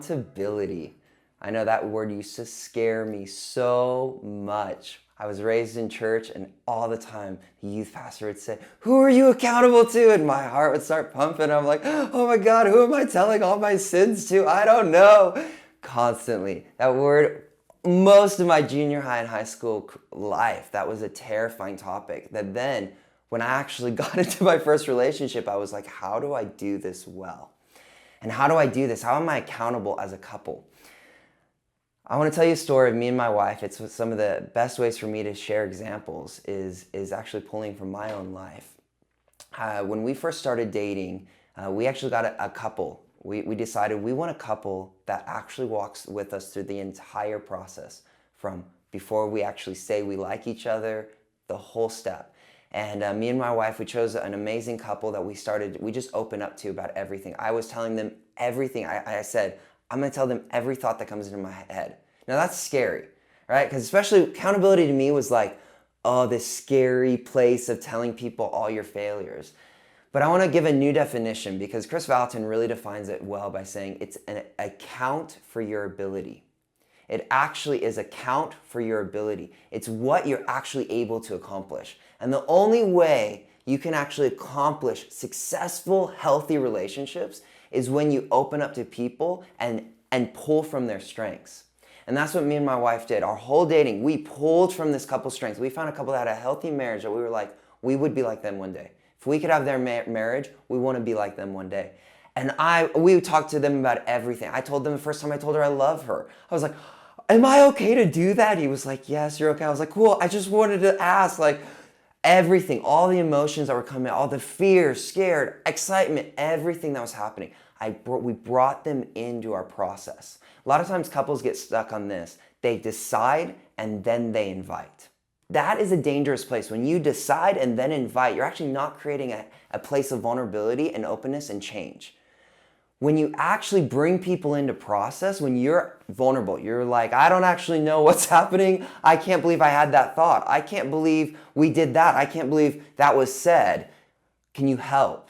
Accountability. I know that word used to scare me so much. I was raised in church, and all the time the youth pastor would say, "Who are you accountable to?" And my heart would start pumping. I'm like, "Oh my God, who am I telling all my sins to? I don't know." Constantly. That word, most of my junior high and high school life, that was a terrifying topic. That then, when I actually got into my first relationship, I was like, how do I do this well? And how do I do this? How am I accountable as a couple? I want to tell you a story of me and my wife. It's some of the best ways for me to share examples is actually pulling from my own life. When we first started dating, we actually got a couple. We decided we want a couple that actually walks with us through the entire process, from before we actually say we like each other, the whole step. And me and my wife, we chose an amazing couple that we just opened up to about everything. I was telling them everything. I said, I'm going to tell them every thought that comes into my head. Now that's scary, right? Because especially accountability to me was like, oh, this scary place of telling people all your failures. But I want to give a new definition, because Chris Valentin really defines it well by saying it's an account for your ability. It actually is account for your ability. It's what you're actually able to accomplish. And the only way you can actually accomplish successful, healthy relationships is when you open up to people and pull from their strengths. And that's what me and my wife did. Our whole dating, we pulled from this couple's strengths. We found a couple that had a healthy marriage that we were like, we would be like them one day. If we could have their marriage, we want to be like them one day. And we talked to them about everything. I told them the first time I told her I love her, I was like, am I okay to do that? He was like, yes, you're okay. I was like, cool. I just wanted to ask, like, everything, all the emotions that were coming, all the fear, scared, excitement, everything that was happening. We brought them into our process. A lot of times couples get stuck on this. They decide and then they invite. That is a dangerous place. When you decide and then invite, you're actually not creating a place of vulnerability and openness and change. When you actually bring people into process, when you're vulnerable, you're like, I don't actually know what's happening. I can't believe I had that thought. I can't believe we did that. I can't believe that was said. Can you help?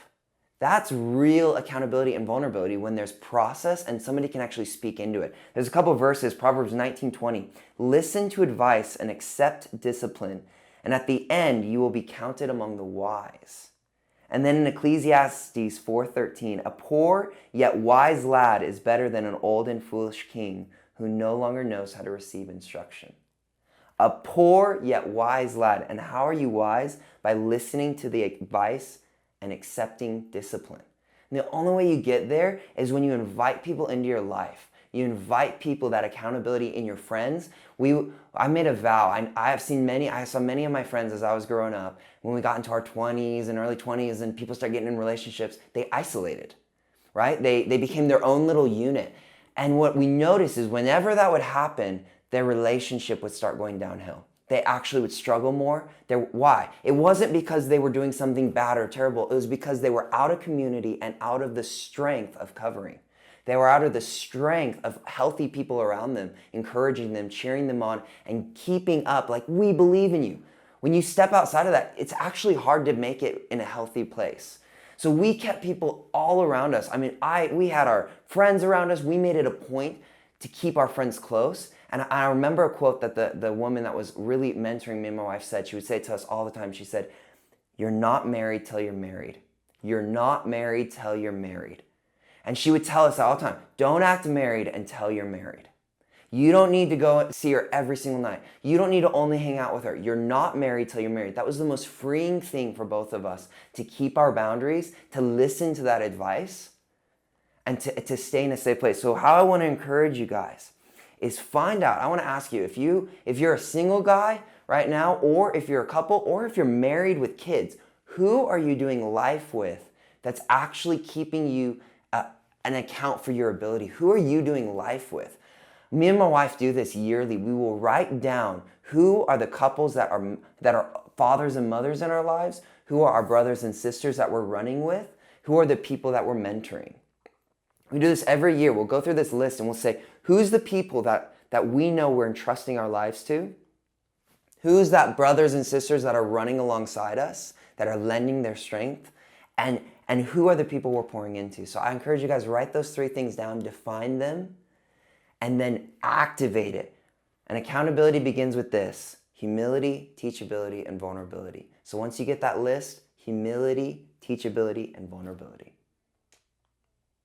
That's real accountability and vulnerability, when there's process and somebody can actually speak into it. There's a couple of verses, Proverbs 19:20. Listen to advice and accept discipline, and at the end you will be counted among the wise. And then in Ecclesiastes 4:13, a poor yet wise lad is better than an old and foolish king who no longer knows how to receive instruction. A poor yet wise lad. And how are you wise? By listening to the advice and accepting discipline. And the only way you get there is when you invite people into your life. You invite people, that accountability in your friends. I made a vow. I saw many of my friends as I was growing up, when we got into our 20s and early 20s and people started getting in relationships, they isolated, right? They became their own little unit. And what we noticed is whenever that would happen, their relationship would start going downhill. They actually would struggle more. Why? It wasn't because they were doing something bad or terrible. It was because they were out of community and out of the strength of covering. They were out of the strength of healthy people around them, encouraging them, cheering them on, and keeping up, like, we believe in you. When you step outside of that, it's actually hard to make it in a healthy place. So we kept people all around us. We had our friends around us. We made it a point to keep our friends close. And I remember a quote that the woman that was really mentoring me and my wife said. She would say to us all the time, she said, "You're not married till you're married. You're not married till you're married." And she would tell us all the time, don't act married until you're married. You don't need to go see her every single night. You don't need to only hang out with her. You're not married till you're married. That was the most freeing thing for both of us, to keep our boundaries, to listen to that advice, and to stay in a safe place. So how I want to encourage you guys is find out. I want to ask you, if you're a single guy right now, or if you're a couple, or if you're married with kids, who are you doing life with that's actually keeping you an account for your ability? Who are you doing life with? Me and my wife do this yearly. We will write down who are the couples that are fathers and mothers in our lives, who are our brothers and sisters that we're running with, who are the people that we're mentoring. We do this every year. We'll go through this list and we'll say, who's the people that we know we're entrusting our lives to? Who's that brothers and sisters that are running alongside us, that are lending their strength? And who are the people we're pouring into? So I encourage you guys, write those 3 things down, define them, and then activate it. And accountability begins with this: humility, teachability, and vulnerability. So once you get that list, humility, teachability, and vulnerability.